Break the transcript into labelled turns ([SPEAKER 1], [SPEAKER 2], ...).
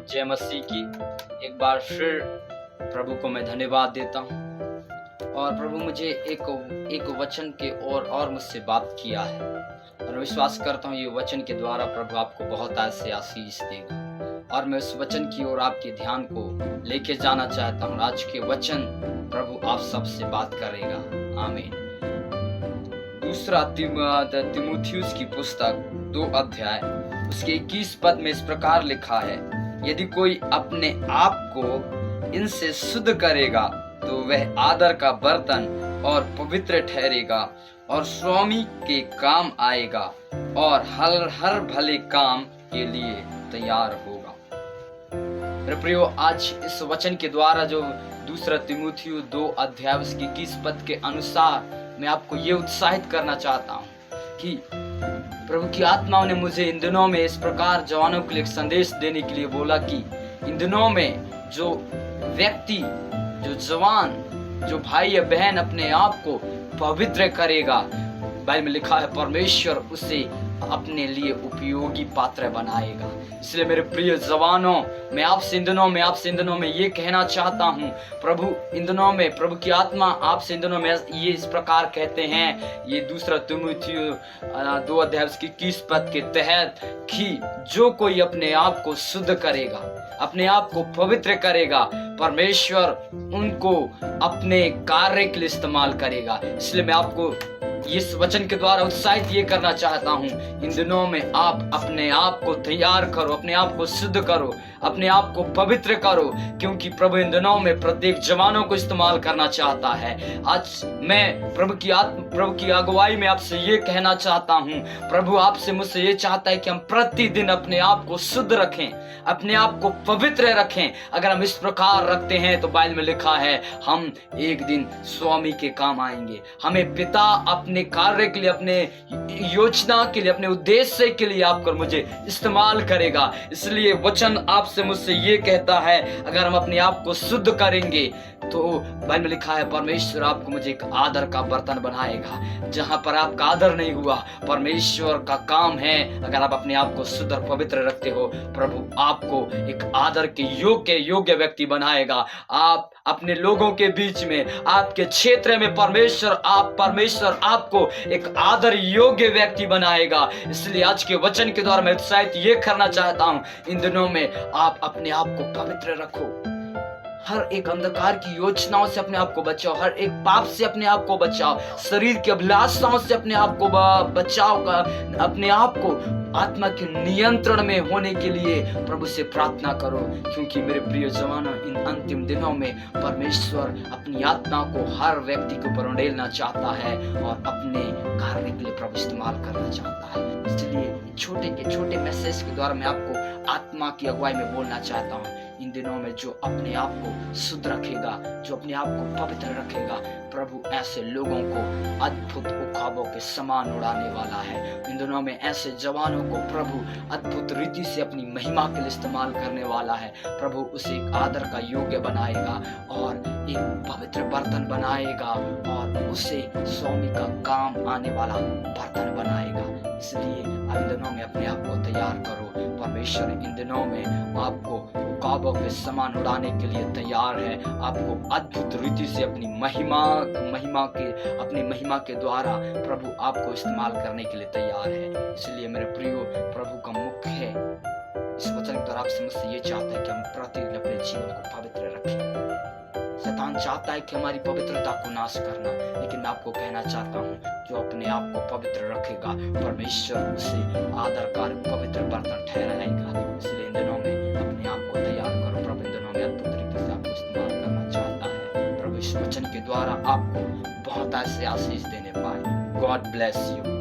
[SPEAKER 1] Lord जय मसीह की। एक बार फिर प्रभु को मैं धन्यवाद देता हूँ और प्रभु मुझे एक वचन के और मुझसे बात किया है और मैं विश्वास करता हूँ ये वचन के द्वारा प्रभु आपको बहुत ऐसे आशीष देगा और मैं उस वचन की ओर आपके ध्यान को लेके जाना चाहता हूँ। आज के वचन प्रभु आप सबसे बात करेगा। आमीन। दूसरा तिमुथियुस की पुस्तक 2 अध्याय उसके 21 पद में इस प्रकार लिखा है, यदि कोई अपने आप को इनसे शुद्ध करेगा तो वह आदर का बर्तन और पवित्र ठहरेगा और स्वामी के काम आएगा और हर भले काम के लिए तैयार होगा। मेरे प्रियो, आज इस वचन के द्वारा जो दूसरा तिमुथियुस 2 अध्याय उसकी 21 पद के अनुसार मैं आपको ये उत्साहित करना चाहता हूँ कि प्रभु की आत्मा ने मुझे इन दिनों में इस प्रकार जवानों के लिए एक संदेश देने के लिए बोला कि इन दिनों में जो व्यक्ति, जो जवान, जो भाई या बहन अपने आप को पवित्र करेगा, बाइबल में लिखा है परमेश्वर उसे अपने लिए उपयोगी पात्र बनाएगा। इसलिए मेरे प्रिय जवानों, मैं आपसे इन दिनों में ये कहना चाहता हूँ, प्रभु इन दिनों में, प्रभु की आत्मा आपसे इन दिनों में ये इस प्रकार कहते हैं, ये दूसरा तिमुथियुस 2 अध्याय उसकी 21 पद के तहत कि जो कोई अपने आप को शुद्ध करेगा, अपने आप को पवित्र करेगा, परमेश्वर उनको अपने कार्य के लिए इस्तेमाल करेगा। इसलिए मैं आपको इस वचन के द्वारा उत्साहित ये करना चाहता हूँ, इन दिनों में आप अपने आप को तैयार करो, अपने आप को शुद्ध करो, अपने आप को पवित्र करो, क्योंकि प्रभु इन दिनों में प्रत्येक जवानों को इस्तेमाल करना चाहता है। आज मैं प्रभु की अगुवाई में आपसे ये कहना चाहता हूँ, प्रभु आपसे मुझसे ये चाहता है कि हम प्रतिदिन अपने आप को शुद्ध रखें, अपने आप को पवित्र रखें। अगर हम इस प्रकार रखते हैं तो बाइबल में लिखा है हम एक दिन स्वामी के काम आएंगे। हमें पिता अपने कार्य के लिए, अपने योजना के लिए, अपने उद्देश्य के लिए आपको मुझे इस्तेमाल करेगा। इसलिए वचन आपसे मुझसे ये कहता है, अगर हम अपने आप को शुद्ध करेंगे तो बाइबल में लिखा है परमेश्वर आपको मुझे एक आदर का बर्तन बनाएगा। जहां पर आपका आदर नहीं हुआ, परमेश्वर का काम है, अगर आप अपने आप को शुद्ध और पवित्र रखते हो, प्रभु आपको एक आदर के योग्य व्यक्ति बनाएगा। आप अपने लोगों के बीच में, आपके क्षेत्र में परमेश्वर आपको एक आदर योग्य व्यक्ति बनाएगा। इसलिए आज के वचन के द्वारा मैं उत्साहित ये करना चाहता हूं, इन दिनों में आप अपने आप को पवित्र रखो, हर एक अंधकार की योजनाओं से अपने आप को बचाओ, हर एक पाप से अपने आप को बचाओ, शरीर की अभिलाषाओं से अपने आप को बचाओ, अपने आप को आत्मा के नियंत्रण में होने के लिए प्रभु से प्रार्थना करो। क्योंकि मेरे प्रिय जवानों, इन अंतिम दिनों में परमेश्वर अपनी आत्मा को हर व्यक्ति के ऊपर उंडेलना चाहता है और अपने कार्य के लिए प्रभु इस्तेमाल करना चाहता है। इसलिए छोटे मैसेज के द्वारा मैं आपको आत्मा की अगुवाई में बोलना चाहता हूँ, इन दिनों में जो अपने आप को शुद्ध रखेगा, जो अपने आप को पवित्र रखेगा, प्रभु ऐसे लोगों को अद्भुत उखाबों के समान उड़ाने वाला है। इन दिनों में ऐसे जवानों को प्रभु अद्भुत रीति से अपनी महिमा के लिए इस्तेमाल करने वाला है। प्रभु उसे एक आदर का योग्य बनाएगा और एक पवित्र बर्तन बनाएगा और उसे स्वामी का काम आने वाला बर्तन बनाएगा। इसलिए इन दिनों में अपने आप को तैयार करो। परमेश्वर इन दिनों में आपको उकाबों के समान उड़ाने के लिए तैयार है। आपको अद्भुत रीति से अपनी महिमा के द्वारा प्रभु आपको इस्तेमाल करने के लिए तैयार है। इसलिए मेरे प्रियो, प्रभु का मुख्य है इस वचन के द्वारा आपसे मुझसे ये चाहता है कि हम प्रतिदिन अपने जीवन को पवित्र रखें। शैतान चाहता है कि हमारी पवित्रता को नाश करना, लेकिन मैं आपको कहना चाहता हूँ, जो अपने आप को पवित्र रखेगा, परमेश्वर उसे आदरकार पवित्र बर्तन ठहराएगा। इसलिए इन दिनों में अपने आप को तैयार करो। प्रभु इन दिनों में अद्भुत तरीके से आपको इस्तेमाल करना चाहता है। प्रभु इस वचन के द्वारा आपको बहुत ऐसे आशीष देने पाए। God bless you.